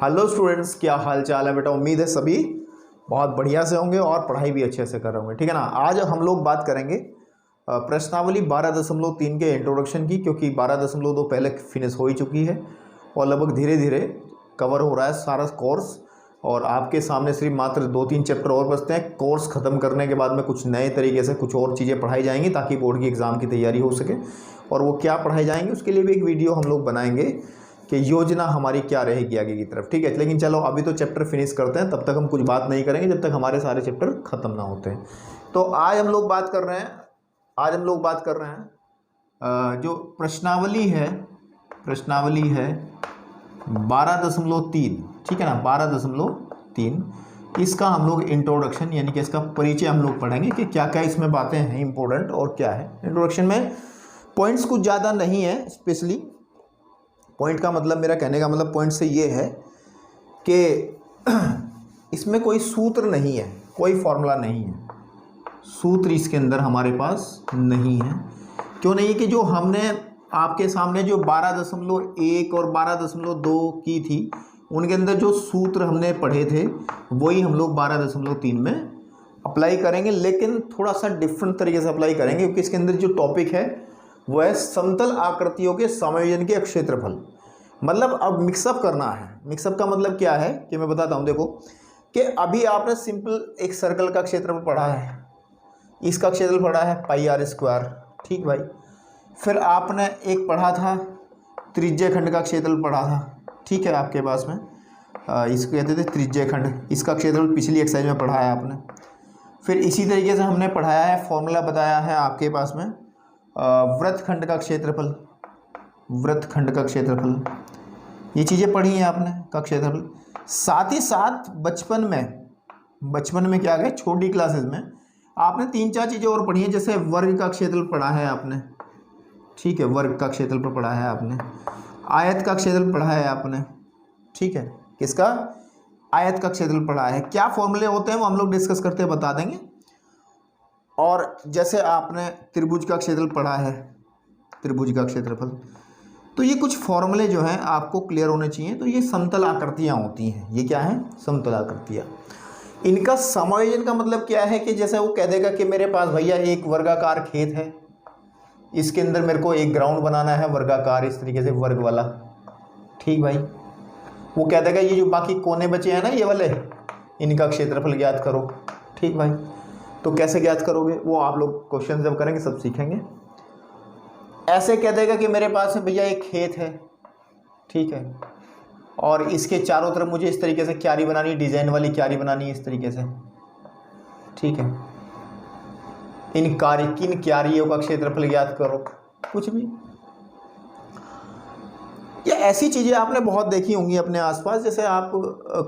Hello students, क्या हाल चाल है बेटा। उम्मीद है सभी बहुत बढ़िया से होंगे और पढ़ाई भी अच्छे से कर रहे होंगे, ठीक है ना। आज हम लोग बात करेंगे प्रश्नावली 12.3 के इंट्रोडक्शन की, क्योंकि 12.2 पहले फिनिश हो ही चुकी है और लगभग धीरे धीरे कवर हो रहा है सारा कोर्स। और आपके सामने सिर्फ मात्र 2-3 चैप्टर और बचते हैं। कोर्स ख़त्म करने के बाद में कुछ नए तरीके से कुछ और चीज़ें पढ़ाई जाएंगी ताकि बोर्ड की एग्ज़ाम की तैयारी हो सके। और वो क्या पढ़ाई जाएंगी उसके लिए भी एक वीडियो हम लोग बनाएंगे कि योजना हमारी क्या रहेगी आगे की तरफ, ठीक है। लेकिन चलो अभी तो चैप्टर फिनिश करते हैं, तब तक हम कुछ बात नहीं करेंगे जब तक हमारे सारे चैप्टर ख़त्म ना होते हैं। तो आज हम लोग बात कर रहे हैं जो प्रश्नावली है 12.3, ठीक है ना, 12.3। इसका हम लोग इंट्रोडक्शन यानी कि इसका परिचय हम लोग पढ़ेंगे कि क्या क्या इसमें बातें हैं इंपॉर्टेंट और क्या है। इंट्रोडक्शन में पॉइंट्स कुछ ज़्यादा नहीं है, स्पेशली पॉइंट का मतलब, मेरा कहने का मतलब पॉइंट से ये है कि इसमें कोई सूत्र नहीं है, कोई फॉर्मूला नहीं है, सूत्र इसके अंदर हमारे पास नहीं है। क्यों नहीं है कि जो हमने आपके सामने जो 12.1 और 12.2 की थी उनके अंदर जो सूत्र हमने पढ़े थे वही हम लोग 12.3 में अप्लाई करेंगे, लेकिन थोड़ा सा डिफरेंट तरीके से अप्लाई करेंगे, क्योंकि इसके अंदर जो टॉपिक है वो है समतल आकृतियों के समायोजन के क्षेत्रफल। मतलब अब मिक्सअप करना है। मिक्सअप का मतलब क्या है कि मैं बताता हूँ। देखो कि अभी आपने सिंपल एक सर्कल का क्षेत्रफल पढ़ा है, इसका क्षेत्रफल पढ़ा है πr², ठीक भाई। फिर आपने एक पढ़ा था त्रिज्य खंड का क्षेत्रफल पढ़ा था, ठीक है, आपके पास में इसको कहते थे त्रिज्य खंड। इसका क्षेत्रफल पिछली एक्सरसाइज में पढ़ा है आपने। फिर इसी तरीके से हमने पढ़ाया है, फॉर्मूला बताया है आपके पास में वृत्तखंड का क्षेत्रफल, वृत्तखंड का क्षेत्रफल, ये चीज़ें पढ़ी हैं आपने का क्षेत्रफल। साथ ही साथ बचपन में क्या गए, छोटी क्लासेस में आपने 3-4 चीज़ें और पढ़ी हैं, जैसे वर्ग का क्षेत्रफल पढ़ा है आपने, ठीक है, वर्ग का क्षेत्रफल पढ़ा है आपने, आयत का क्षेत्रफल पढ़ा है आपने, ठीक है, किसका, आयत का क्षेत्रफल पढ़ा है। क्या फॉर्मूले होते हैं वो हम लोग डिस्कस करते हैं, बता देंगे। और जैसे आपने त्रिभुज का क्षेत्रफल पढ़ा है, त्रिभुज का क्षेत्रफल, तो ये कुछ फॉर्मूले जो हैं आपको क्लियर होने चाहिए। तो ये समतल आकृतियाँ होती हैं, ये क्या है, समतल आकृतियाँ। इनका समायोजन का मतलब क्या है कि जैसे वो कह देगा कि मेरे पास भैया एक वर्गाकार खेत है, इसके अंदर मेरे को एक ग्राउंड बनाना है वर्गाकार, इस तरीके से वर्ग वाला, ठीक भाई। वो कह देगा ये जो बाकी कोने बचे हैं ना ये वाले, इनका क्षेत्रफल ज्ञात करो, ठीक भाई। तो कैसे ज्ञात करोगे वो आप लोग क्वेश्चन जब करेंगे सब सीखेंगे। ऐसे कह देगा कि मेरे पास में भैया एक खेत है, ठीक है, और इसके चारों तरफ मुझे इस तरीके से क्यारी बनानी, डिजाइन वाली क्यारी बनानी है इस तरीके से, ठीक है। किन क्यारियों का क्षेत्रफल ज्ञात करो, कुछ भी। ये ऐसी चीज़ें आपने बहुत देखी होंगी अपने आसपास। जैसे आप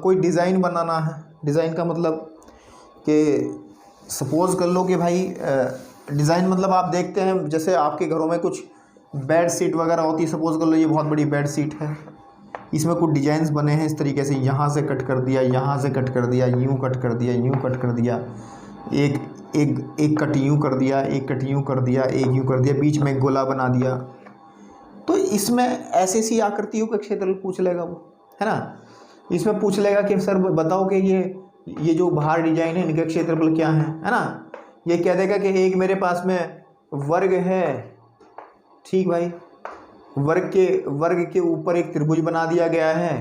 कोई डिज़ाइन बनाना है, डिज़ाइन का मतलब कि सपोज़ कर लो कि भाई डिज़ाइन मतलब आप देखते हैं जैसे आपके घरों में कुछ बेड शीट वगैरह होती है। सपोज़ कर लो ये बहुत बड़ी बेड शीट है, इसमें कुछ डिजाइन्स बने हैं इस तरीके से, यहाँ से कट कर दिया, यहाँ से कट कर दिया, यूँ कट कर दिया, यूँ कट कर दिया, एक कट यूँ कर दिया, एक कट यूँ कर दिया, एक यूँ कर दिया, बीच में एक गोला बना दिया। तो इसमें ऐसी आकृतियों का क्षेत्रफल पूछ लेगा वो, है ना। इसमें पूछ लेगा कि सर बताओ कि ये जो बाहर डिजाइन है इनके क्षेत्रफल क्या है ना। ये कह देगा कि एक मेरे पास में वर्ग है, ठीक भाई, वर्ग के ऊपर एक त्रिभुज बना दिया गया है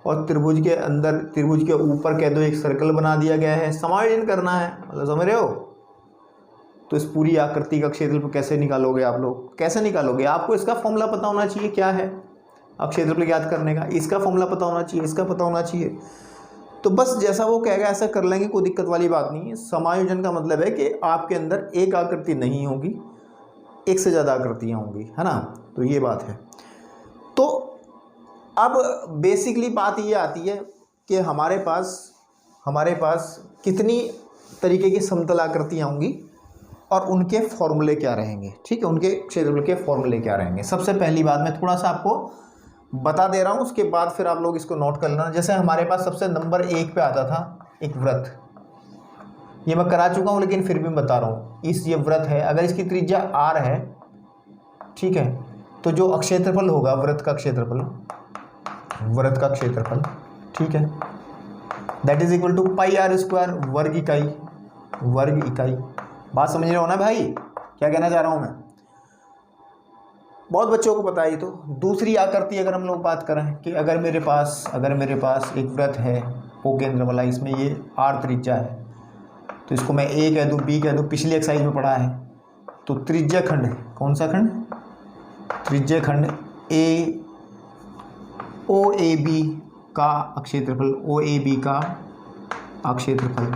और त्रिभुज के अंदर, त्रिभुज के ऊपर कह दो एक सर्कल बना दिया गया है। समायोजन करना है, मतलब समझ रहे हो। तो इस पूरी आकृति का क्षेत्रफल कैसे निकालोगे आप लोग, कैसे निकालोगे। आपको इसका फॉर्मूला पता होना चाहिए क्या है, अब क्षेत्रफल ज्ञात करने का इसका फॉर्मूला पता होना चाहिए, इसका पता होना चाहिए। तो बस जैसा वो कहेगा ऐसा कर लेंगे, कोई दिक्कत वाली बात नहीं है। समायोजन का मतलब है कि आपके अंदर एक आकृति नहीं होगी, एक से ज़्यादा आकृतियाँ होंगी, है ना। तो ये बात है। तो अब बेसिकली बात ये आती है कि हमारे पास कितनी तरीके की समतल आकृतियाँ होंगी और उनके फॉर्मूले क्या रहेंगे, ठीक है, उनके क्षेत्रफल के फॉर्मूले क्या रहेंगे। सबसे पहली बात मैं थोड़ा सा आपको बता दे रहा हूँ, उसके बाद फिर आप लोग इसको नोट कर लेना। जैसे हमारे पास सबसे नंबर 1 पे आता था एक वृत्त, ये मैं करा चुका हूँ लेकिन फिर भी बता रहा हूँ। ये वृत्त है, अगर इसकी त्रिज्या r है, ठीक है, तो जो क्षेत्रफल होगा वृत्त का क्षेत्रफल ठीक है, that is equal to pi R square, वर्ग इकाई, वर्ग इकाई। बात समझ रहे हो ना भाई, क्या कहना चाह रहा हूँ मैं? बहुत बच्चों को पता है। तो दूसरी आकृति अगर हम लोग बात करें कि अगर मेरे पास एक वृत्त है ओ केंद्र वाला, इसमें ये आर त्रिज्या है, तो इसको मैं ए कह दूँ, बी कह दूँ, पिछली एक्सरसाइज में पढ़ा है। तो त्रिज्या खंड, कौन सा खंड? त्रिज्या खंड ए ओ ए बी का क्षेत्रफल, ओ ए बी का क्षेत्रफल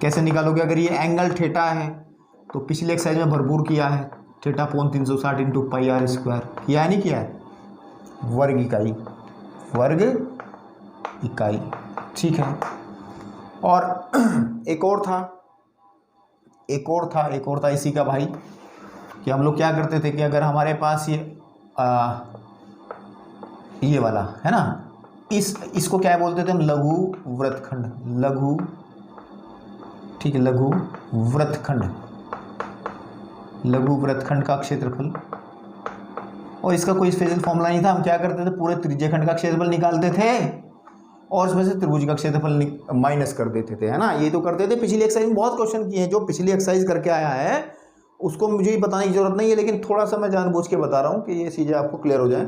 कैसे निकालोगे? अगर ये एंगल थीटा है तो पिछले एक्सरसाइज में भरपूर किया है, theta upon 360 into pi R square, किया है नहीं किया है? वर्ग इकाई, वर्ग इकाई, ठीक है। और एक और था इसी का भाई, कि हम लोग क्या करते थे कि अगर हमारे पास ये वाला है ना, इसको क्या बोलते थे हम? लघु वृत्तखंड, लघु, ठीक है, लघु वृत्तखंड, लघु वृत्तखंड का क्षेत्रफल। और इसका कोई स्पेशल फॉर्मूला नहीं था, हम क्या करते थे? पूरे त्रिज्याखंड का क्षेत्रफल निकालते थे और उसमें से त्रिभुज का क्षेत्रफल माइनस कर देते थे, है ना। ये तो करते थे, पिछली एक्सरसाइज में बहुत क्वेश्चन किए हैं। जो पिछली एक्सरसाइज करके आया है उसको मुझे ही बताने की जरूरत नहीं है, लेकिन थोड़ा सा मैं जानबूझ के बता रहा हूँ कि ये चीज़ें आपको क्लियर हो जाए।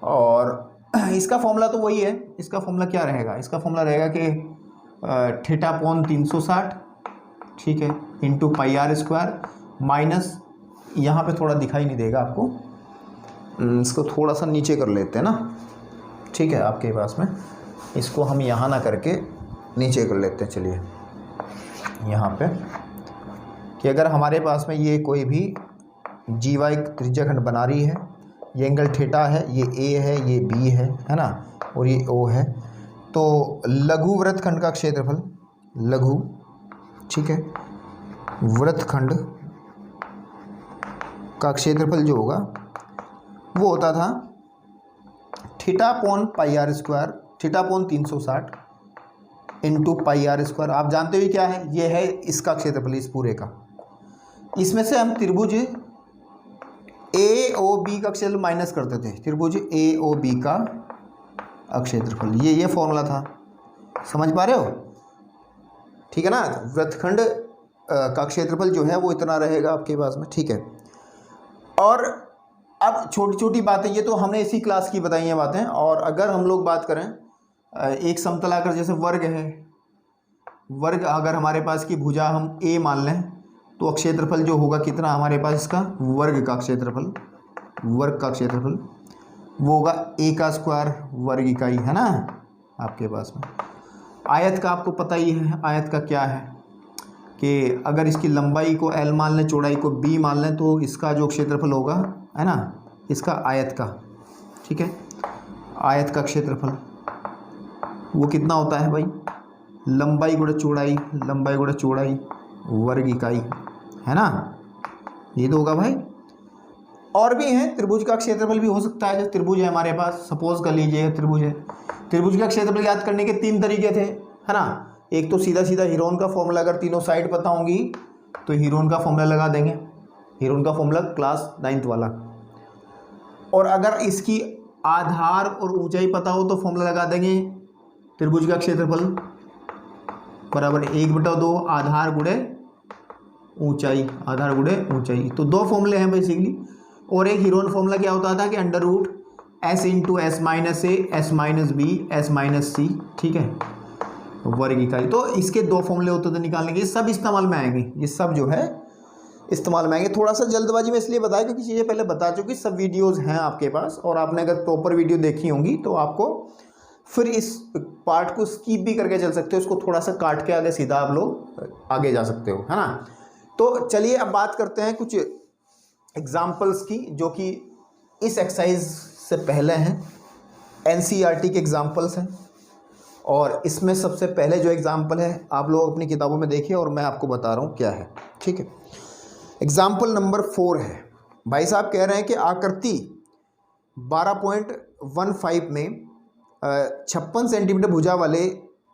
और इसका फॉर्मूला तो वही है। इसका फॉर्मूला क्या रहेगा? इसका फॉर्मूला रहेगा कि थीटा पॉन 360, ठीक है, into pi R square minus, यहाँ पे थोड़ा दिखाई नहीं देगा आपको, इसको थोड़ा सा नीचे कर लेते हैं ना, ठीक है, आपके पास में इसको हम यहाँ ना करके नीचे कर लेते हैं। चलिए यहाँ पे, कि अगर हमारे पास में ये कोई भी जीवा त्रिज्याखंड बना रही है, ये एंगल थीटा है, ये ए है, ये बी है ना, और ये ओ है, तो लघु वृत्तखंड का क्षेत्रफल, लघु, ठीक है, वृत्तखंड का क्षेत्रफल जो होगा वो होता था theta upon pi R square, theta upon 360 into pi R square. आप जानते हो क्या है? ये है इसका क्षेत्रफल, इस पूरे का। इसमें से हम त्रिभुज ए ओ बी का क्षेत्रफल माइनस करते थे, त्रिभुज ए ओ बी का क्षेत्रफल, ये फॉर्मूला था। समझ पा रहे हो? ठीक है ना। वृत्तखंड का क्षेत्रफल जो है वो इतना रहेगा आपके पास में, ठीक है। और अब छोटी छोटी बातें, ये तो हमने इसी क्लास की बताई हैं बातें। और अगर हम लोग बात करें एक समतलाकर, जैसे वर्ग है, वर्ग अगर हमारे पास की भुजा हम ए मान लें, तो क्षेत्रफल जो होगा कितना हमारे पास इसका? वर्ग का क्षेत्रफल, वर्ग का क्षेत्रफल वो होगा ए का स्क्वायर, वर्ग इकाई, है ना आपके पास में। आयत का आपको पता ही है, आयत का क्या है कि अगर इसकी लंबाई को एल मान लें, चौड़ाई को बी मान लें, तो इसका जो क्षेत्रफल होगा, है ना, इसका आयत का, ठीक है, आयत का क्षेत्रफल वो कितना होता है भाई? लंबाई गुणा चौड़ाई, लंबाई गुणा चौड़ाई, वर्ग इकाई, है ना। ये तो होगा भाई। और भी हैं, त्रिभुज का क्षेत्रफल भी हो सकता है। जो त्रिभुज है हमारे पास, सपोज कर लीजिए त्रिभुज है, त्रिभुज का क्षेत्रफल याद करने के 3 तरीके थे, है ना। एक तो सीधा सीधा हीरोन का फॉर्मूला, अगर तीनों साइड पता होंगी तो हीरोन का फॉर्मूला लगा देंगे, हीरोन का फॉर्मूला क्लास 9th वाला। और अगर इसकी आधार और ऊंचाई पता हो तो फॉर्मूला लगा देंगे त्रिभुज का क्षेत्रफल बराबर 1/2 आधार गुणे ऊंचाई, आधार गुणे ऊंचाई। तो 2 फॉर्मूले हैं बेसिकली। और एक हीरोन फॉर्मूला क्या होता था कि under root s into s minus a, s minus b, s minus c, ठीक है, वर्ग इकाई। तो इसके 2 फॉर्मूले होते थे निकालने के। ये सब इस्तेमाल में आएंगे, ये सब जो है इस्तेमाल में आएंगे। थोड़ा सा जल्दबाजी में इसलिए बताया क्योंकि चीज़ें पहले बता चुकी, सब वीडियोज़ हैं आपके पास, और आपने अगर प्रॉपर वीडियो देखी होंगी तो आपको फिर इस पार्ट को स्किप भी करके चल सकते हो, उसको थोड़ा सा काट के आगे सीधा आप लोग आगे जा सकते हो, है ना। तो चलिए अब बात करते हैं कुछ एग्जाम्पल्स की, जो कि इस एक्सरसाइज से पहले हैं, एनसीईआरटी के एग्जाम्पल्स हैं। और इसमें सबसे पहले जो एग्जाम्पल है आप लोग अपनी किताबों में देखिए और मैं आपको बता रहा हूँ क्या है, ठीक है। एग्जाम्पल नंबर 4 है, भाई साहब कह रहे हैं कि आकृति 12.15 में 56 सेंटीमीटर भुजा वाले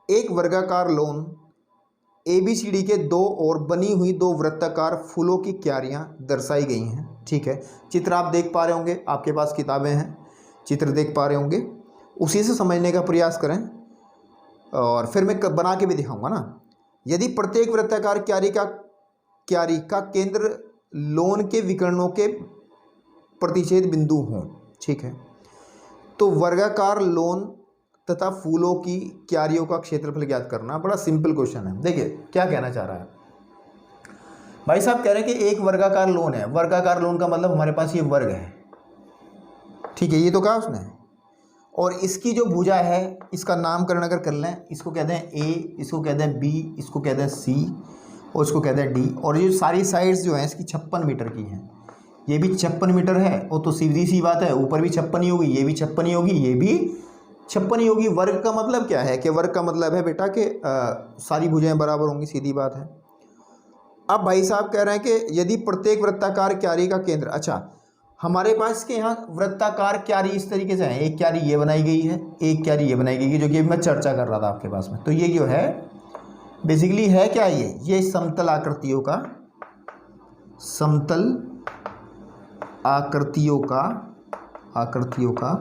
एक वर्गाकार लोन ABCD के 2 और बनी हुई 2 वृत्ताकार फूलों की क्यारियां दर्शाई गई हैं, ठीक है। चित्र आप देख पा रहे होंगे, आपके पास किताबें हैं, चित्र देख पा रहे होंगे। उसी से समझने का प्रयास करें और फिर मैं बना के भी दिखाऊंगा ना। यदि प्रत्येक वृत्ताकार क्यारी का केंद्र लोन के विकर्णों के प्रतिच्छेद बिंदु हों, ठीक है, तो वर्गाकार लोन तथा फूलों की क्यारियों का क्षेत्रफल ज्ञात करना। बड़ा सिंपल क्वेश्चन है। देखिए क्या कहना चाह रहा है भाई साहब, कह रहे हैं कि एक वर्गाकार लोन है। वर्गाकार लोन का मतलब हमारे पास ये वर्ग है, ठीक है, ये तो कहा उसने, और इसकी जो भुजा है इसका नामकरण अगर कर लें, इसको कहते हैं ए, इसको कहते हैं बी, इसको कहते हैं सी और इसको कहते हैं डी। और ये सारी साइड्स जो हैं इसकी 56 मीटर की हैं। ये भी 56 मीटर है, वो तो सीधी सी बात है, ऊपर भी 56 ही होगी, ये भी 56 ही होगी, ये भी 56 ही होगी। वर्ग का मतलब क्या है कि वर्ग का मतलब है बेटा कि सारी भुजाएं बराबर होंगी, सीधी बात है। अब भाई साहब कह रहे हैं कि यदि प्रत्येक वृत्ताकार क्यारी का केंद्र, अच्छा हमारे पास के यहाँ वृत्ताकार क्यारी इस तरीके से है, एक क्यारी ये बनाई गई है, एक क्यारी ये बनाई गई है, जो कि मैं चर्चा कर रहा था आपके पास में। तो ये जो है बेसिकली है क्या, ये समतल आकृतियों का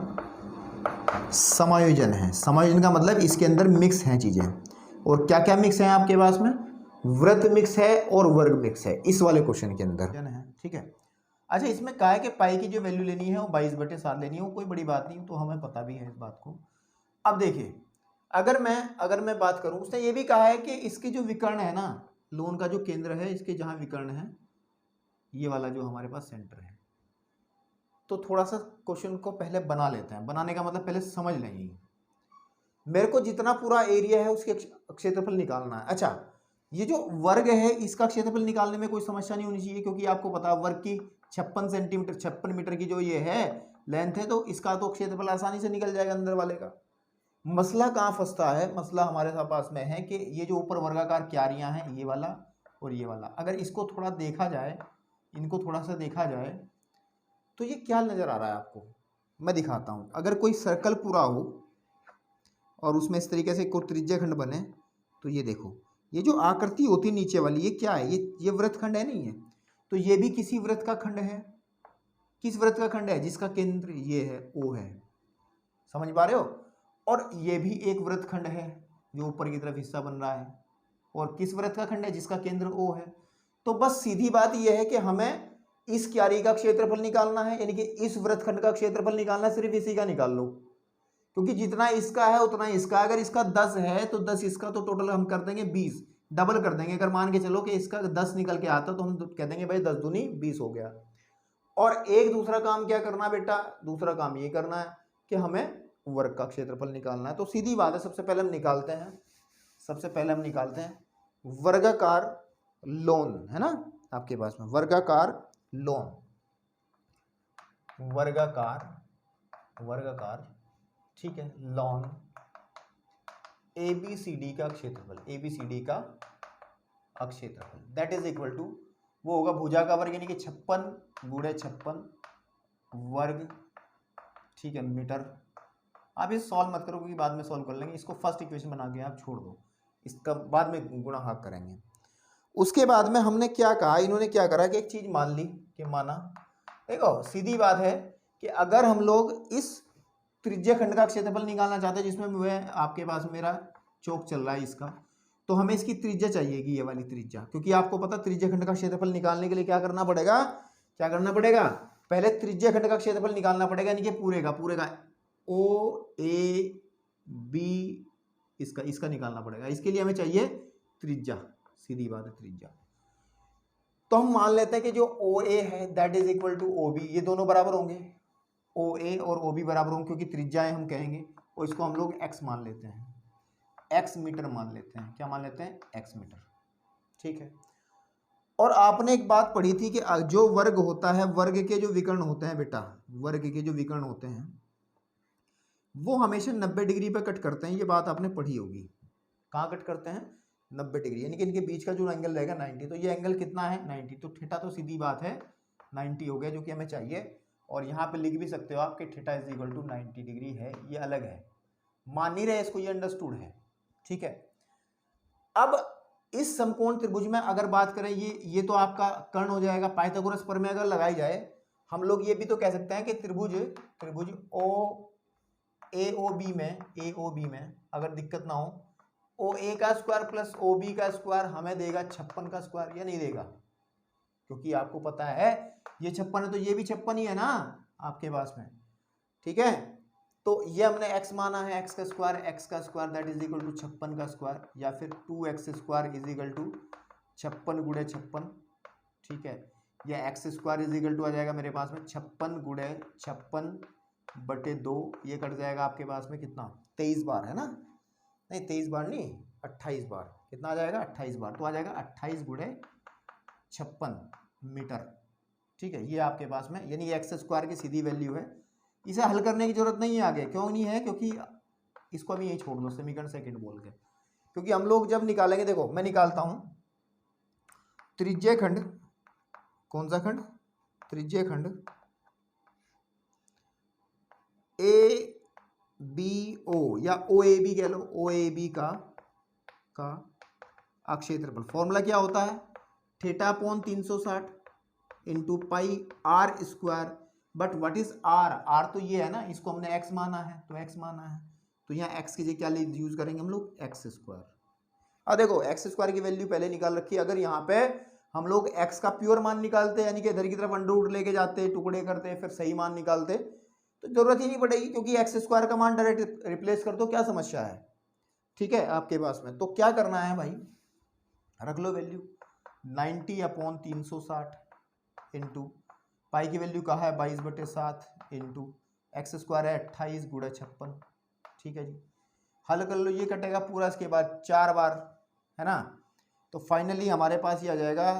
समायोजन है। समायोजन का मतलब इसके अंदर मिक्स हैं चीज़ें। और क्या क्या मिक्स हैं आपके पास में, वृत्त मिक्स है और वर्ग मिक्स है इस वाले क्वेश्चन के अंदर है, ठीक है। अच्छा, इसमें कहा है कि पाई की जो वैल्यू लेनी है वो 22/7 लेनी है, वो कोई बड़ी बात नहीं, तो हमें पता भी है इस बात को। अब देखिए अगर मैं बात करूं, उसने ये भी कहा है कि इसके जो विकर्ण है ना, लोन का जो केंद्र है, इसके जहां विकर्ण है, ये वाला जो हमारे पास सेंटर है। तो थोड़ा सा क्वेश्चन को पहले बना लेते हैं। बनाने का मतलब पहले समझ लेंगे। मेरे को जितना पूरा एरिया है उसके क्षेत्रफल निकालना है। अच्छा, ये जो वर्ग है इसका क्षेत्रफल निकालने में कोई समस्या नहीं होनी चाहिए, क्योंकि आपको पता है वर्ग की 56 सेंटीमीटर 56 मीटर की जो ये है लेंथ है, तो इसका तो क्षेत्रफल आसानी से निकल जाएगा अंदर वाले का। मसला कहाँ फंसता है, मसला हमारे पास में है कि ये जो ऊपर वर्गाकार क्यारियां हैं, ये वाला और ये वाला, अगर इसको थोड़ा देखा जाए, इनको थोड़ा सा देखा जाए, तो ये क्या नज़र आ रहा है आपको, मैं दिखाता हूँ। अगर कोई सर्कल पूरा हो और उसमें इस तरीके से कोई त्रिज्या खंड बने, तो ये देखो, ये जो आकृति होती है नीचे वाली, ये क्या है, ये वृत्तखंड है, नहीं है, तो ये भी किसी वृत्त का खंड है। किस वृत्त का खंड है, जिसका केंद्र ये है, ओ है, समझ पा रहे हो। और ये भी एक वृत्तखंड है जो ऊपर की तरफ हिस्सा बन रहा है, और किस वृत्त का खंड है, जिसका केंद्र ओ है। तो बस सीधी बात यह है कि हमें इस क्यारी का क्षेत्रफल निकालना है, यानी कि इस वृत्तखंड का क्षेत्रफल निकालना, सिर्फ इसी का निकाल लो, क्योंकि जितना इसका है उतना इसका। अगर इसका 10 है तो 10 इसका, तो टोटल हम कर देंगे 20, डबल कर देंगे। अगर मान के चलो कि इसका 10 निकल के आता तो हम कह देंगे भाई 10 दूनी 20 हो गया। और एक दूसरा काम क्या करना बेटा, दूसरा काम ये करना है कि हमें वर्ग का क्षेत्रफल निकालना है। तो सीधी बात है, सबसे पहले हम निकालते हैं वर्गाकार लोन, है ना आपके पास में, वर्गाकार लोन, वर्गाकार ठीक है, लॉन ABCD का क्षेत्रफल, ABCD का क्षेत्रफल दैट इज इक्वल टू, वो होगा भुजा का वर्ग, यानी कि 56 गुणे 56 वर्ग, ठीक है, मीटर। आप इसे सॉल्व मत करो, क्योंकि बाद में सॉल्व कर लेंगे इसको। फर्स्ट इक्वेशन बना के आप छोड़ दो, इसका बाद में गुणा भाग करेंगे। उसके बाद में हमने क्या कहा, इन्होंने क्या करा कि एक चीज मान ली, कि माना, देखो सीधी बात है कि अगर हम लोग इस त्रिज्या खंड का क्षेत्रफल निकालना चाहते हैं, जिसमें मैं आपके पास मेरा चौक चल रहा है इसका, तो हमें इसकी त्रिज्या चाहिएगी, ये वाली त्रिज्या, क्योंकि आपको पता त्रिज्या खंड का क्षेत्रफल निकालने के लिए क्या करना पड़ेगा, पहले त्रिज्या खंड का क्षेत्रफल निकालना पड़ेगा, यानी कि पूरे का OAB इसका निकालना पड़ेगा। इसके लिए हमें चाहिए त्रिज्या, सीधी बात है त्रिज्या। तो हम मान लेते हैं कि जो OA है that is equal to OB, ये दोनों बराबर होंगे, OA और OB बराबर होंगे, क्योंकि त्रिज्याएं हम कहेंगे, और इसको हम लोग x मान लेते हैं, x मीटर मान लेते हैं। क्या मान लेते हैं, x मीटर, ठीक है। और आपने एक बात पढ़ी थी कि जो वर्ग होता है, वर्ग के जो विकर्ण होते हैं बेटा, वर्ग के जो विकर्ण होते हैं वो हमेशा 90 डिग्री पर कट करते हैं। ये बात आपने पढ़ी होगी। कहाँ कट करते हैं, 90 डिग्री, यानी कि इनके बीच का जो एंगल रहेगा 90। तो ये एंगल कितना है, 90। तो थीटा तो सीधी बात है 90 हो गया, जो कि हमें चाहिए। और यहाँ पे लिख भी सकते हो आप कि theta is equal to 90 degree है, ये अलग है, मान नहीं रहे इसको, ये अंडरस्टूड है, ठीक है। अब इस समकोण त्रिभुज में अगर बात करें, ये तो आपका कर्ण हो जाएगा। पाइथागोरस प्रमेय अगर लगाई जाए, हम लोग ये भी तो कह सकते हैं कि त्रिभुज AOB में अगर दिक्कत ना हो, OA का स्क्वायर प्लस OB का स्क्वायर हमें देगा 56 का स्क्वायर, या नहीं देगा? क्योंकि आपको पता है ये 56 है तो ये भी 56 ही है ना आपके पास में, ठीक है। तो ये हमने x माना है, x का square that is equal to 56 का स्क्वायर, या फिर 2x square is equal to 56 गुणे 56, ठीक है। या x square is equal to आ जाएगा मेरे पास में 56 गुणे 56 बटे 2, ये कट जाएगा आपके पास में कितना, 23 बार है ना, नहीं 23 बार नहीं 28 बार, कितना आ जाएगा 28 बार, तो आ जाएगा 28 गुणे 56 मीटर, ठीक है। ये आपके पास में यानी एक्स स्क्वायर की सीधी वैल्यू है, इसे हल करने की जरूरत नहीं है आगे, क्यों नहीं है, क्योंकि इसको अभी यही छोड़ दो समीकरण सेकंड बोल के, क्योंकि हम लोग जब निकालेंगे, देखो मैं निकालता हूं त्रिज्य खंड, कौन सा खंड, त्रिज्य खंड ABO या OAB कह लो, OAB का क्षेत्रफल, फॉर्मूला क्या होता है, theta upon 360 into pi R square, but what is R, R तो ये है ना, इसको हमने एक्स माना है तो एक्स माना है, तो यहाँ एक्स की जगह क्या यूज करेंगे हम लोग, एक्स स्क्वायर। अब देखो एक्स स्क्वायर की वैल्यू पहले निकाल रखी है, अगर यहाँ पे हम लोग एक्स का प्योर मान निकालते यानी कि इधर की तरफ अंडर रूट लेके जाते, टुकड़े करते, फिर सही मान निकालते, तो जरूरत ही नहीं पड़ेगी, क्योंकि एक्स स्क्वायर का मान डायरेक्ट रिप्लेस कर दो, क्या समस्या है, ठीक है आपके पास में। तो क्या करना है भाई, रख लो वैल्यू 90 अपॉन 360 इंटू पाई की वैल्यू कहा है 22/7 इंटू एक्स स्क्वायर है 28 गुणा 56, ठीक है जी। हल कर लो, ये कटेगा पूरा, इसके बाद 4 बार है ना, तो फाइनली हमारे पास ये आ जाएगा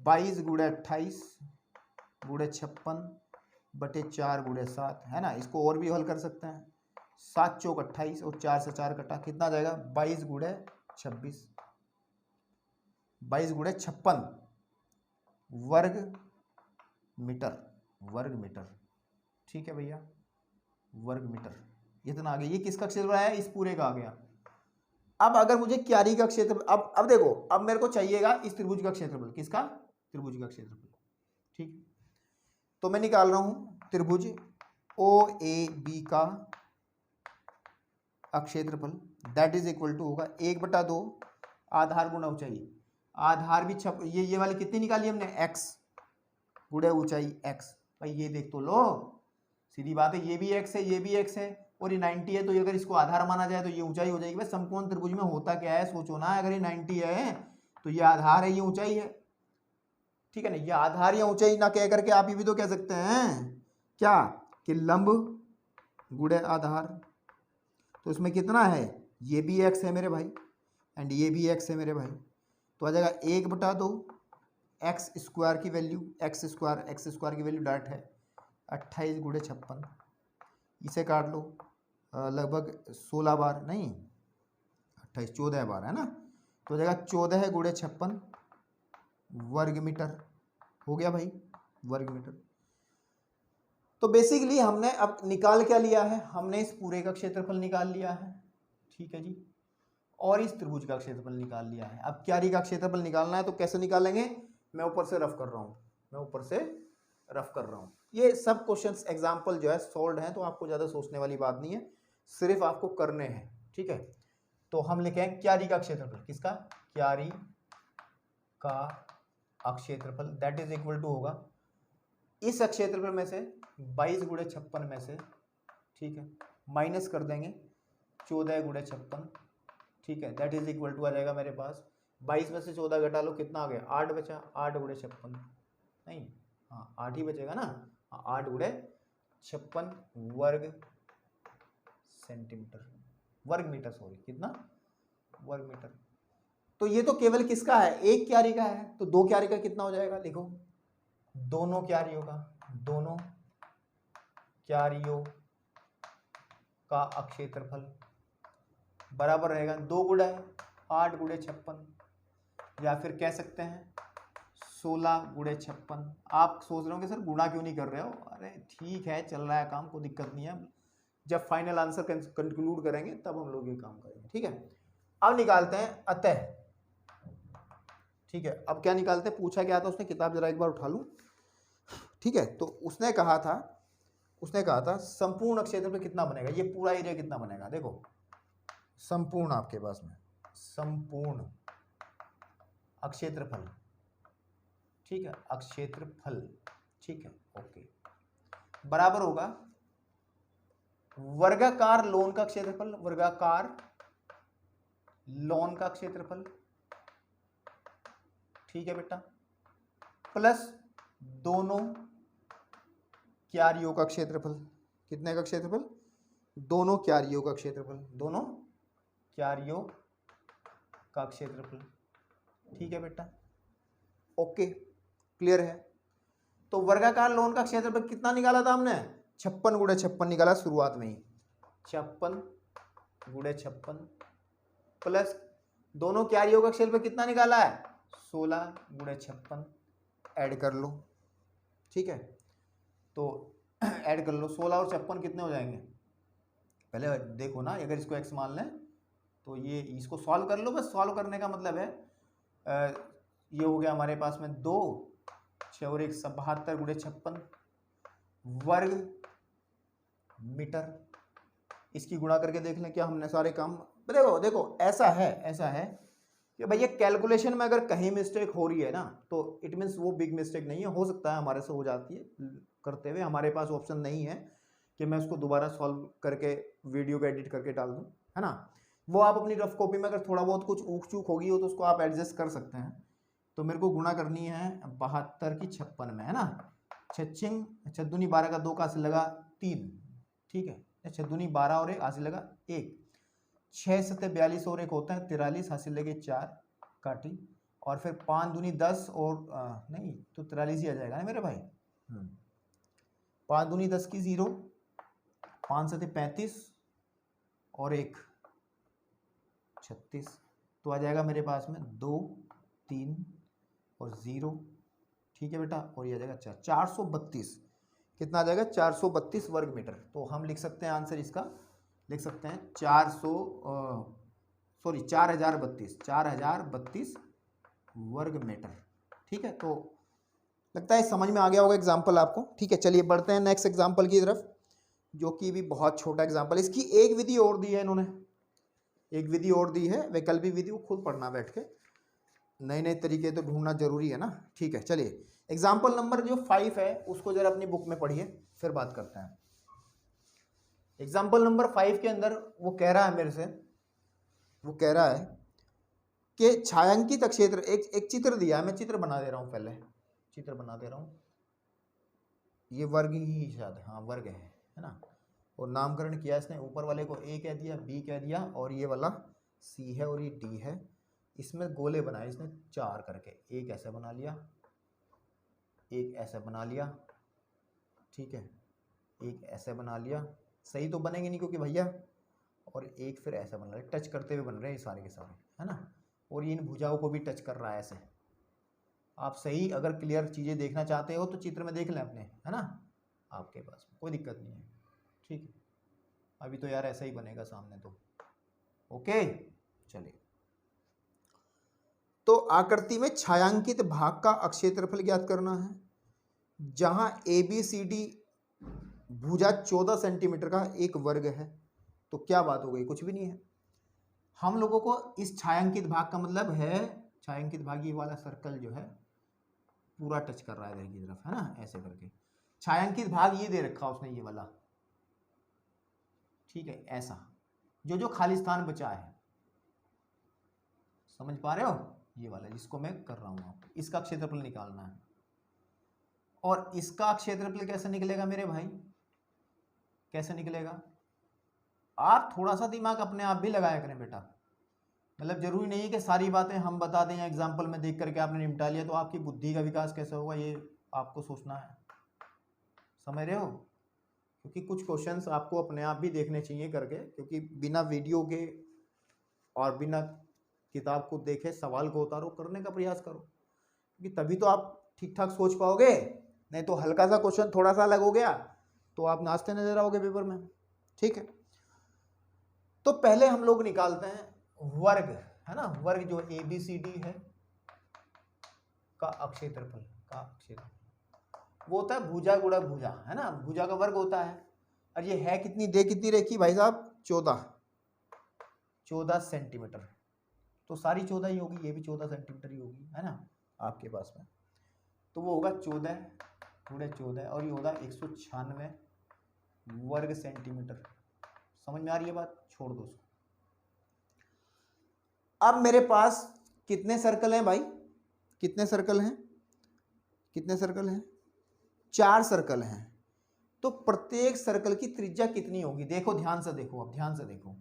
22 गुणा 28 गुणा 56 बटे 4 गुणा 7 है ना। इसको और भी हल कर सकते हैं, 7 चौक 28 और 4 से 4 कटा, कितना आ जाएगा 22 गुणा 26, 22 गुणा 56 वर्ग मीटर, ठीक है भैया, वर्ग मीटर, इतना आ गया। ये किसका क्षेत्रफल आया, इस पूरे का आ गया। अब अगर मुझे क्यारी का क्षेत्रफल, अब देखो, अब मेरे को चाहिएगा इस त्रिभुज का क्षेत्रफल, किसका, त्रिभुज का क्षेत्रफल, ठीक। तो मैं निकाल रहा हूं त्रिभुज OAB का क्षेत्रफल दैट इज इक्वल टू होगा 1/2 आधार गुणा ऊंचाई, आधार भी ये वाली कितनी निकाली हमने, x गुणा ऊंचाई x, भाई ये देख तो लो, सीधी बात है, ये भी x है, ये भी x है, और ये 90 है, तो ये अगर इसको आधार माना जाए तो ये ऊंचाई हो जाएगी। भाई समकोण त्रिभुज में होता क्या है, सोचो ना, अगर ये 90 है तो ये आधार है, ये ऊंचाई है, ठीक है ना। ये आधार या ऊंचाई ना कह करके आप ये भी तो कह सकते हैं क्या, कि लंब गुणा आधार, तो इसमें कितना है, ये भी x है मेरे भाई एंड ये भी x है मेरे भाई, तो आ जाएगा 1/2 एक्स स्क्वायर की वैल्यू, एक्स स्क्वायर की वैल्यू डायरेक्ट है 28 गुणे 56, इसे काट लो लगभग 16 बार, नहीं 28 14 बार है ना, तो हो जाएगा 14 गुणे 56 वर्ग मीटर, हो गया भाई वर्ग मीटर। तो बेसिकली हमने अब निकाल क्या लिया है, हमने इस पूरे का क्षेत्रफल निकाल लिया है, ठीक है जी, और इस त्रिभुज का क्षेत्रफल निकाल लिया है। अब क्यारी का क्षेत्रफल निकालना है, तो कैसे निकालेंगे, मैं ऊपर से रफ कर रहा हूँ, ये सब क्वेश्चंस एग्जांपल जो है सोल्व हैं, तो आपको ज़्यादा सोचने वाली बात नहीं है, सिर्फ आपको करने हैं, ठीक है। तो हम लिखें क्यारी का क्षेत्रफल, किसका, क्यारी का क्षेत्रफल दैट इज इक्वल टू होगा इस क्षेत्रफल में से 22 गुणे 56 में से, ठीक है, माइनस कर देंगे 14 गुणे 56, ठीक है, दैट इज इक्वल टू आ जाएगा मेरे पास 22 में से 14 घटा लो, कितना आ गया 8 बचा, 8 गुणे 56, नहीं हाँ 8 ही बचेगा ना, 8 गुणे 56 वर्ग सेंटीमीटर, वर्ग मीटर, सॉरी कितना, वर्ग मीटर। तो ये तो केवल किसका है, एक क्यारी का है, तो दो क्यारी का कितना हो जाएगा, लिखो दोनों क्यारियों का क्षेत्रफल बराबर रहेगा 2 गुणा 8 गुणे 56, या फिर कह सकते हैं 16 गुणे 56। आप सोच रहे हो कि सर गुणा क्यों नहीं कर रहे हो, अरे ठीक है चल रहा है काम, कोई दिक्कत नहीं है, जब फाइनल आंसर कंक्लूड करेंगे तब हम लोग ये काम करेंगे, ठीक है। अब निकालते हैं अतः, ठीक है। अब क्या निकालते हैं, पूछा क्या था उसने, किताब जरा एक बार उठा लूं, ठीक है। तो उसने कहा था उसने कहा था संपूर्ण क्षेत्रफल कितना बनेगा, ये पूरा एरिया कितना बनेगा, देखो संपूर्ण आपके पास में संपूर्ण अक्षेत्रफल, ठीक है, अक्षेत्रफल, ठीक है, ओके, बराबर होगा वर्गाकार लॉन का क्षेत्रफल, वर्गाकार लॉन का क्षेत्रफल, ठीक है बेटा, प्लस दोनों क्यारियों का क्षेत्रफल, कितने का क्षेत्रफल, दोनों क्यारियों का क्षेत्रफल, दोनों क्यारियों का क्षेत्रफल, ठीक है बेटा, ओके, क्लियर है। तो वर्गाकार लॉन का क्षेत्रफल कितना निकाला था हमने, 56 × 56 निकाला शुरुआत में ही, 56 × 56 प्लस दोनों क्यारियों का क्षेत्रफल कितना निकाला है, 16 × 56 ऐड कर लो, ठीक है, तो ऐड कर लो 16 और 56 कितने हो जाएंगे, पहले देखो ना, अगर इसको x मान लें तो ये इसको सॉल्व कर लो, बस सॉल्व करने का मतलब है ये हो गया हमारे पास में 2 6 और 1 72 × 56 वर्ग मीटर, इसकी गुणा करके देख लें क्या हमने सारे काम, देखो देखो ऐसा है कि भैया कैलकुलेशन में अगर कहीं मिस्टेक हो रही है ना तो इट मीन्स वो बिग मिस्टेक नहीं है, हो सकता है हमारे से हो जाती है करते हुए, हमारे पास ऑप्शन नहीं है कि मैं उसको दोबारा सॉल्व करके वीडियो को एडिट करके डाल दूं, है ना, वो आप अपनी रफ कॉपी में अगर थोड़ा बहुत कुछ ऊक चूक होगी हो तो उसको आप एडजस्ट कर सकते हैं। तो मेरे को गुणा करनी है 72 की 56 में, है ना, 6 6 12 का 2 का हासिल लगा 3, ठीक है, 6 12 और 1 हासिल लगा 1, 6 7 42 और 1 होता है 43 हासिल लगे 4 काटी, और फिर 5 दूनी 10 और नहीं तो 43 ही आ जाएगा ना मेरे भाई, 5 दूनी 10 की 0, 5 7 35 और 1 36, तो आ जाएगा मेरे पास में 2 3 और 0, ठीक है बेटा, और ये आ जाएगा 432, कितना आ जाएगा 432 वर्ग मीटर। तो हम लिख सकते हैं आंसर इसका, लिख सकते हैं 4032 वर्ग मीटर, ठीक है। तो लगता है समझ में आ गया होगा एग्जाम्पल आपको, ठीक है। चलिए बढ़ते हैं नेक्स्ट एग्जाम्पल की तरफ, जो कि भी बहुत छोटा एग्जाम्पल, इसकी एक विधि और दी है इन्होंने, एक विधि और दी है वैकल्पिक विधि, वो खुद पढ़ना बैठ के, नए नए तरीके तो ढूंढना जरूरी है ना, ठीक है। चलिए एग्जाम्पल नंबर जो 5 है उसको जरा अपनी बुक में पढ़िए, फिर बात करते हैं। एग्जाम्पल नंबर 5 के अंदर वो कह रहा है मेरे से, वो कह रहा है कि छायांकित क्षेत्र, एक चित्र दिया है, मैं चित्र बना दे रहा हूँ, पहले चित्र बना दे रहा हूँ, ये वर्ग ही शायद, हाँ वर्ग है ना, और नामकरण किया इसने, ऊपर वाले को ए कह दिया, बी कह दिया, और ये वाला सी है और ये डी है, इसमें गोले बनाए इसने 4 करके, एक ऐसे बना लिया, एक ऐसे बना लिया, ठीक है, एक ऐसे बना लिया, सही तो बनेंगे नहीं क्योंकि भैया, और एक फिर ऐसा बन रहा है, टच करते हुए बन रहे हैं सारे के सारे, है ना, और ये इन भुजाओं को भी टच कर रहा है ऐसे। आप सही अगर क्लियर चीज़ें देखना चाहते हो तो चित्र में देख लें अपने, है ना, आपके पास कोई दिक्कत नहीं है, ठीक है। अभी तो यार ऐसा ही बनेगा सामने तो, ओके। चलिए, तो आकृति में छायांकित भाग का अक्षेत्रफल ज्ञात करना है, जहां ABCD भुजा 14 सेंटीमीटर का एक वर्ग है। तो क्या बात हो गई, कुछ भी नहीं है। हम लोगों को इस छायांकित भाग का मतलब है, छायांकित भाग ये वाला सर्कल जो है पूरा टच कर रहा है इधर की तरफ, है ना, ऐसे करके छायांकित भाग ये दे रखा उसने, ये वाला, ठीक है, ऐसा जो खाली स्थान बचा है, समझ पा रहे हो, ये वाला जिसको मैं कर रहा हूं आपको, इसका क्षेत्रफल निकालना है। और इसका क्षेत्रफल कैसे निकलेगा मेरे भाई, कैसे निकलेगा, आप थोड़ा सा दिमाग अपने आप भी लगाया करें बेटा, मतलब जरूरी नहीं है कि सारी बातें हम बता दें या एग्जाम्पल में देख करके आपने निपटा लिया तो आपकी बुद्धि का विकास कैसे होगा, ये आपको सोचना है, समझ रहे हो, क्योंकि कुछ क्वेश्चंस आपको अपने आप भी देखने चाहिए करके, क्योंकि बिना वीडियो के और बिना किताब को देखे सवाल को उतारो, करने का प्रयास करो, क्योंकि तभी तो आप ठीक ठाक सोच पाओगे, नहीं तो हल्का सा क्वेश्चन थोड़ा सा अलग हो गया तो आप नाचते नजर आओगे पेपर में, ठीक है। तो पहले हम लोग निकालते हैं वर्ग, है ना, वर्ग जो ABCD है का अक्षेत्रफल, वो होता है भुजा गुणा भुजा, है ना, भुजा का वर्ग होता है। और ये है कितनी, दे कितनी रेखी भाई साहब, 14 सेंटीमीटर। तो सारी 14 ही होगी, ये भी 14 सेंटीमीटर ही होगी, है ना आपके पास में। तो वो होगा 14 गुणे 14 और ये होगा 196 वर्ग सेंटीमीटर। समझ में आ रही है बात, छोड़ दो उसको। अब मेरे पास कितने सर्कल हैं भाई, कितने सर्कल हैं, कितने सर्कल हैं, 4 सर्कल हैं। तो प्रत्येक सर्कल की त्रिज्या कितनी होगी, देखो ध्यान से देखो, अब ध्यान से देखो,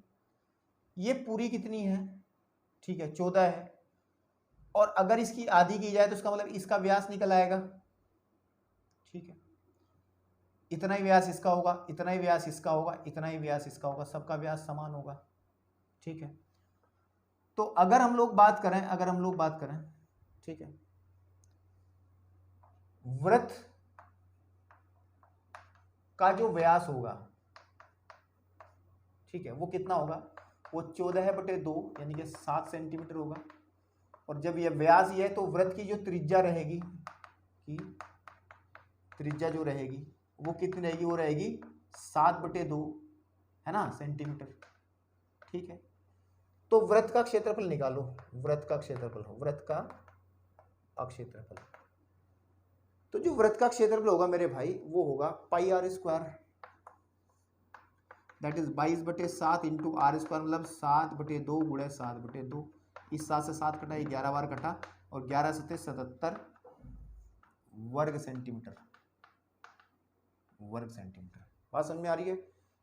ये पूरी कितनी है, ठीक है 14 है, और अगर इसकी आधी की जाए तो इसका मतलब इसका व्यास निकल आएगा, ठीक है, इतना ही व्यास इसका होगा, इतना ही व्यास इसका होगा, इतना ही व्यास इसका होगा, सबका व्यास समान होगा, ठीक है। तो अगर हम लोग बात करें, अगर हम लोग बात करें, ठीक है, वृत्त का जो व्यास होगा, ठीक है, वो कितना होगा, वो 14/2 यानी कि 7 सेंटीमीटर होगा। और जब ये व्यास ये है तो वृत्त की जो त्रिज्या रहेगी, कि त्रिज्या जो रहेगी वो कितनी रहेगी, वो रहेगी 7/2, है ना, सेंटीमीटर, ठीक है। तो वृत्त का क्षेत्रफल निकालो, वृत्त का क्षेत्रफल, वृत्त का क्षेत्रफल। तो जो वृत्त का क्षेत्रफल होगा मेरे भाई वो होगा πr², that is 22/7 into r², मतलब 7/2 गुणे 7/2। इस 7 से 7 कटा, 11 बार कटा, और 11 7 77 वर्ग सेंटीमीटर, वर्ग सेंटीमीटर। बात समझ में आ रही है।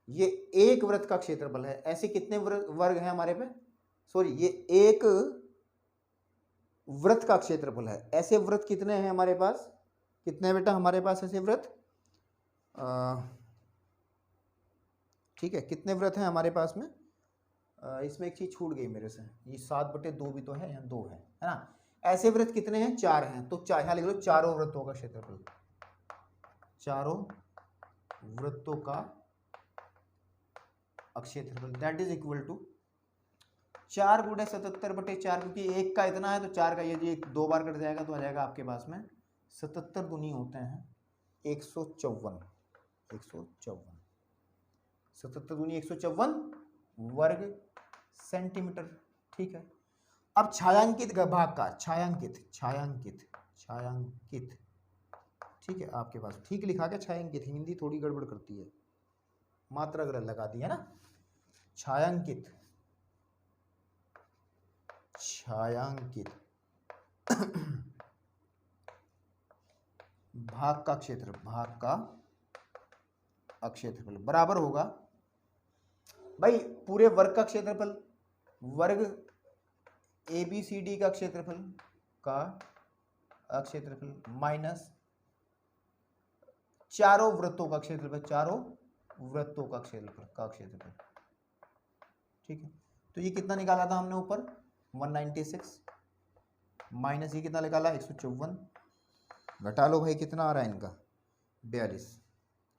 ये एक वृत्त का क्षेत्रफल है। ऐसे कितने वर्ग हैं हमारे पे, सॉरी ये एक वृत्त का क्षेत्रफल है। ऐसे वृत्त कितने हैं हमारे पास, कितने बेटा हमारे पास ऐसे वृत्त, ठीक है, कितने वृत्त हैं हमारे पास में, इसमें एक चीज छूट गई मेरे से, ये 7/2 भी तो है, यहाँ 2 है ना। ऐसे वृत्त कितने हैं, 4 हैं। तो यहाँ लिख लो चारों वृत्तों का क्षेत्रफल, चारों वृत्तों का क्षेत्रफल, दैट इज इक्वल टू 4 गुणे 77/4, क्योंकि एक का इतना है तो 4 का यदि एक 2 बार कट जाएगा तो आ जाएगा आपके पास में 77 दूनी होते हैं 154, 77 दूनी 154 वर्ग सेंटीमीटर, ठीक है। अब छायांकित भाग का, छायांकित छायांकित छायांकित, ठीक है, आपके पास ठीक लिखा क्या, छायांकित, हिंदी थोड़ी गड़बड़ करती है, मात्रा गलत लगा दी है ना। छायांकित, छायांकित भाग का क्षेत्र, भाग का क्षेत्रफल बराबर होगा भाई पूरे वर्ग का क्षेत्रफल, वर्ग ABCD का क्षेत्रफल का क्षेत्रफल माइनस चारों वृत्तों का क्षेत्रफल, चारों वृत्तों का क्षेत्रफल, ठीक है। तो ये कितना निकाला था हमने ऊपर 196, माइनस ये कितना निकाला 154, घटा लो भाई कितना आ रहा है इनका 42,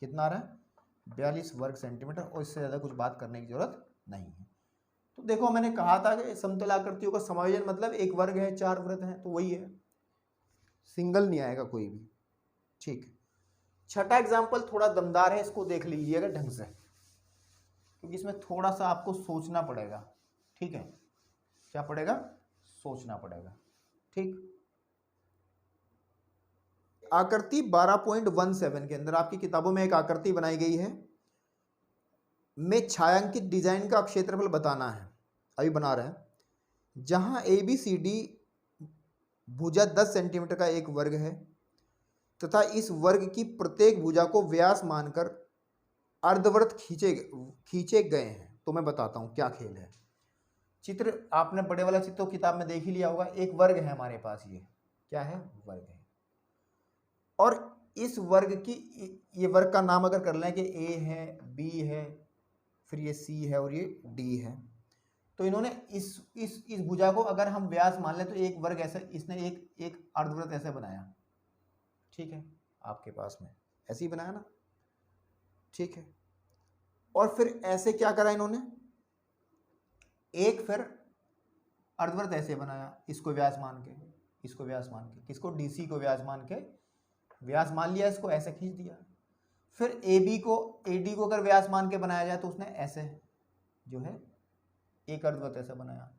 कितना आ रहा है 42 वर्ग सेंटीमीटर। और इससे ज़्यादा कुछ बात करने की जरूरत नहीं है। तो देखो मैंने कहा था कि समतल आकृतियों का समायोजन मतलब एक वर्ग है 4 वृत्त हैं, तो वही है, सिंगल नहीं आएगा कोई भी, ठीक। छठा एग्जाम्पल थोड़ा दमदार है, इसको देख लीजिएगा ढंग से, क्योंकि इसमें थोड़ा सा आपको सोचना पड़ेगा, ठीक है, क्या पड़ेगा, सोचना पड़ेगा, ठीक। आकृति 12.17 के अंदर आपकी किताबों में एक आकृति बनाई गई है, में छायांकित डिजाइन का क्षेत्रफल बताना है, अभी बना रहे हैं, जहां ABCD भुजा 10 सेंटीमीटर का एक वर्ग है तथा इस वर्ग की प्रत्येक भुजा को व्यास मानकर अर्धवृत्त खींचे गए हैं। तो मैं बताता हूं क्या खेल है। चित्र आपने बड़े वाला चित्र तो किताब में देख ही लिया होगा। एक वर्ग है हमारे पास, ये क्या है, वर्ग है, और इस वर्ग की, ये वर्ग का नाम अगर कर लें कि A है, B है, फिर ये C है और ये D है, तो इन्होंने इस भुजा को अगर हम व्यास मान लें तो एक वर्ग ऐसा, इसने एक अर्धवृत्त ऐसे बनाया, ठीक है, आपके पास में ऐसे ही बनाया ना, ठीक है। और फिर ऐसे क्या करा इन्होंने, एक फिर अर्धवृत्त ऐसे बनाया, इसको व्यास मान के, इसको व्यास मान के, किसको, DC को व्यास मान के व्यास मान लिया, इसको ऐसे खींच दिया। फिर AB को AD को अगर व्यास मान के बनाया जाए तो उसने ऐसे जो है एक अर्धवृत्त ऐसे बनाया,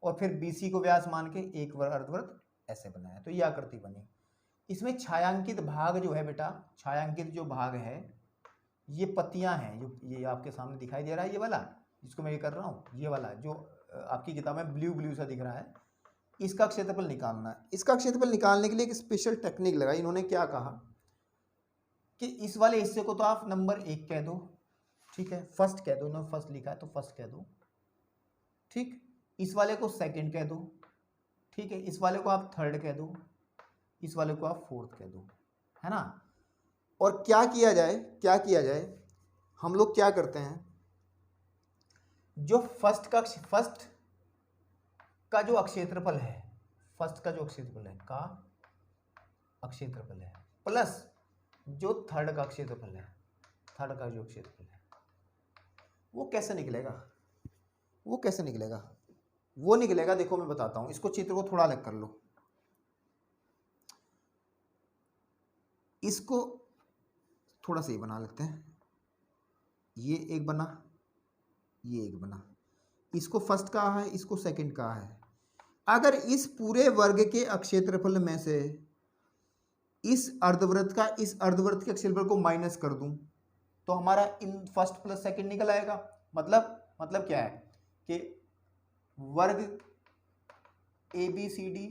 और फिर BC को व्यास मान के एक अर्धवृत्त ऐसे बनाया, तो ये आकृति बनी। इसमें छायांकित भाग जो है बेटा, छायांकित जो भाग है ये पत्तियां हैं, जो ये आपके सामने दिखाई दे रहा है, ये वाला जिसको मैं ये कर रहा हूँ, ये वाला जो आपकी किताब में ब्लू ब्लू सा दिख रहा है, इसका क्षेत्रफल निकालना है। इसका क्षेत्रफल निकालने के लिए एक स्पेशल टेक्निक लगाई इन्होंने। क्या कहा कि इस वाले हिस्से को तो आप नंबर 1 कह दो, ठीक है, फर्स्ट कह दो, इन्होंने फर्स्ट लिखा है तो फर्स्ट कह दो, ठीक। इस वाले को सेकंड कह दो, ठीक है। इस वाले को आप थर्ड कह दो, इस वाले को आप फोर्थ कह दो, है ना। और क्या किया जाए, क्या किया जाए, हम लोग क्या करते हैं, जो फर्स्ट का जो अक्षेत्रफल है, फर्स्ट का जो क्षेत्रफल है का अक्षेत्रफल है, प्लस जो थर्ड का क्षेत्रफल है, थर्ड का जो क्षेत्रफल है, वो कैसे निकलेगा, वो कैसे निकलेगा, वो निकलेगा, देखो मैं बताता हूं। इसको चित्र को थोड़ा अलग कर लो, इसको थोड़ा सा ही बना लेते हैं, ये एक बना, ये एक बना, इसको फर्स्ट कहा है, इसको सेकंड कहा है। अगर इस पूरे वर्ग के अक्षेत्रफल में से इस अर्धवृत्त का इस अर्धवृत्त के क्षेत्रफल को माइनस कर दूं तो हमारा इन फर्स्ट प्लस सेकंड निकल आएगा। मतलब क्या है कि वर्ग ABCD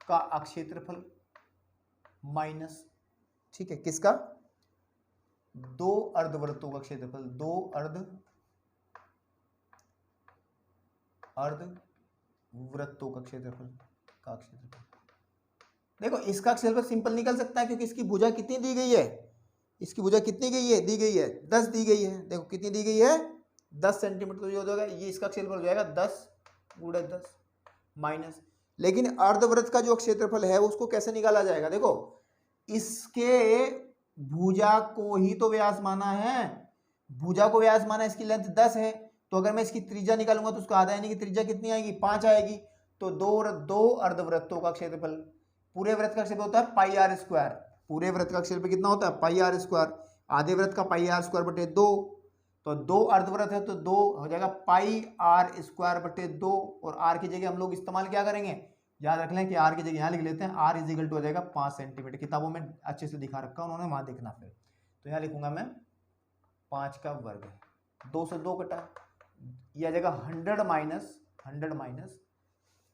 का अक्षेत्रफल माइनस, ठीक है, किसका, दो अर्धवृत्तों का क्षेत्रफल, दो अर्धवृत्तों का क्षेत्रफल का क्षेत्रफल। देखो इसका क्षेत्रफल सिंपल निकल सकता है क्योंकि इसकी भुजा कितनी दी गई है, इसकी भुजा कितनी दी गई है 10 दी गई है। देखो कितनी दी गई है 10 सेंटीमीटर, तो ये हो जाएगा, ये इसका क्षेत्रफल हो जाएगा 10 गुणे 10 माइनस। लेकिन अर्धवृत्त का जो क्षेत्रफल है उसको कैसे निकाला जाएगा, देखो इसके भुजा को ही तो व्यास माना है, भुजा को व्यास माना, इसकी लेंथ 10 है, तो अगर मैं इसकी त्रिज्या निकालूंगा तो उसका आधा यानी कि त्रिज्या कितनी आएगी 5 आएगी। तो दो अर्धवृत्तों का क्षेत्रफल, पूरे वृत्त का क्षेत्रफल होता है पाई आर स्क्वायर, पूरे वृत्त का क्षेत्रफल कितना होता है पाई आर स्क्वायर, आधे वृत्त का पाई आर स्क्वायर बटे 2, तो 2 अर्धवृत्त है तो 2 हो जाएगा पाई आर स्क्वायर बटे 2, और आर की जगह हम लोग इस्तेमाल क्या करेंगे, याद रख लें कि आर की जगह यहाँ लिख लेते हैं, आर इज इक्वल टू हो जाएगा 5 सेंटीमीटर, किताबों में अच्छे से दिखा रखा उन्होंने, वहां देखना। फिर तो यहाँ लिखूंगा मैं 5 का वर्ग, 2 से 2 कटा, यह आ जाएगा 100 माइनस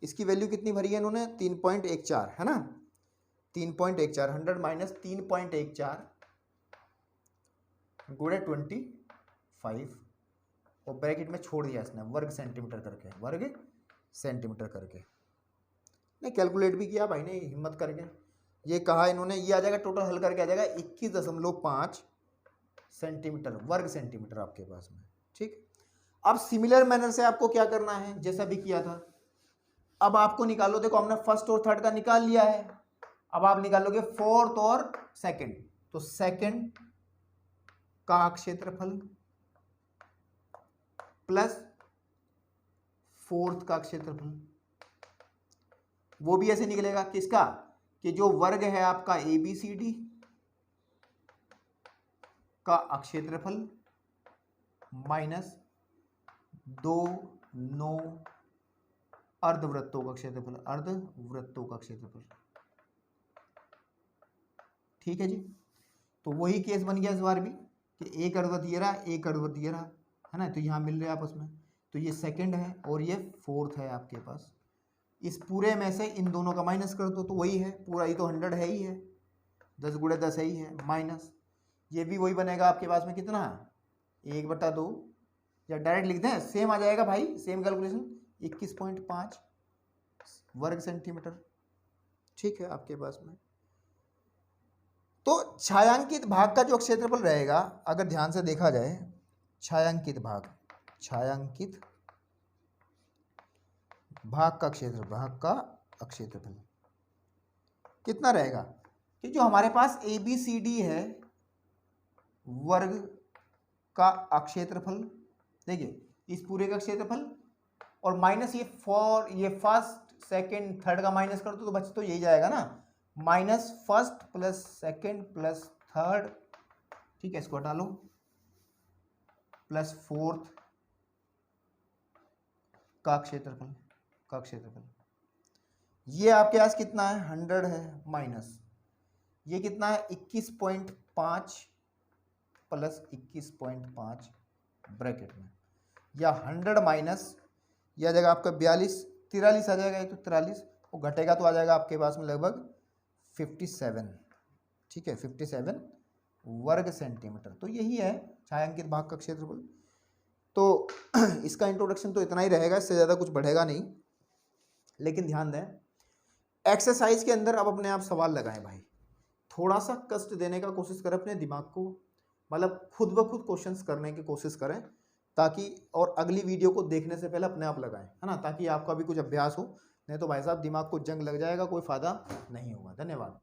इसकी वैल्यू कितनी भरी है इन्होंने 3.14, है ना, 3.14, 100 माइनस 3.14 गुणे 25, और ब्रैकेट में छोड़ दिया इसने वर्ग सेंटीमीटर करके, वर्ग सेंटीमीटर करके। नहीं कैलकुलेट भी किया भाई ने हिम्मत करके, ये कहा इन्होंने, ये आ जाएगा टोटल हल करके आ जाएगा 21.5 सेंटीमीटर, वर्ग सेंटीमीटर आपके पास में, ठीक। अब सिमिलर मैनर से आपको क्या करना है, जैसा भी किया था, अब आपको निकालो, देखो हमने फर्स्ट और थर्ड का निकाल लिया है, अब आप निकालोगे फोर्थ और सेकंड, तो सेकंड का क्षेत्रफल प्लस फोर्थ का क्षेत्रफल, वो भी ऐसे निकलेगा, किसका, कि जो वर्ग है आपका ABCD का क्षेत्रफल माइनस 2 9 अर्धवृत्तों का क्षेत्रफल, अर्धवृत्तों का क्षेत्रफल, ठीक है जी। तो वही केस बन गया इस बार भी कि एक अर्धवृत्त ये रहा, एक अर्धवृत्त ये रहा, है ना, तो यहाँ मिल रहे हैं आपस में, तो ये सेकंड है और ये फोर्थ है आपके पास। इस पूरे में से इन दोनों का माइनस कर दो तो वही है पूरा, ये तो 100 है ही है, 10 गुणे 10 है ही है, माइनस ये भी वही बनेगा आपके पास में कितना, 1/2, या डायरेक्ट लिख दें सेम आ जाएगा भाई, सेम कैलकुलेशन, 21.5 वर्ग सेंटीमीटर, ठीक है आपके पास में। तो छायांकित भाग का जो क्षेत्रफल रहेगा, अगर ध्यान से देखा जाए, छायांकित भाग का क्षेत्रफल कितना रहेगा, कि जो हमारे पास ABCD है वर्ग का क्षेत्रफल, देखिए इस पूरे का क्षेत्रफल और माइनस ये फर्स्ट सेकंड थर्ड का माइनस कर दो तो बच तो यही जाएगा ना, minus first plus second plus third, ठीक है, इसको हटा लो, प्लस फोर्थ का क्षेत्रफल ये आपके पास कितना है 100 है, माइनस ये कितना है 21.5 प्लस 21.5 ब्रैकेट में, या 100 माइनस यह आ जाएगा आपका 43 आ जाएगा, ये तो 43 वो घटेगा तो आ जाएगा आपके पास में लगभग 57, ठीक है, 57 वर्ग सेंटीमीटर। तो यही है छायांकित भाग का क्षेत्रफल। तो इसका इंट्रोडक्शन तो इतना ही रहेगा, इससे ज़्यादा कुछ बढ़ेगा नहीं। लेकिन ध्यान दें एक्सरसाइज के अंदर अब अपने आप सवाल लगाएं भाई, थोड़ा सा कष्ट देने का कोशिश करें अपने दिमाग को, मतलब खुद ब खुद क्वेश्चंस करने की कोशिश करें, ताकि और अगली वीडियो को देखने से पहले अपने आप लगाएं, है ना, ताकि आपका भी कुछ अभ्यास हो। नहीं तो भाई साहब दिमाग को जंग लग जाएगा, कोई फ़ायदा नहीं होगा। धन्यवाद।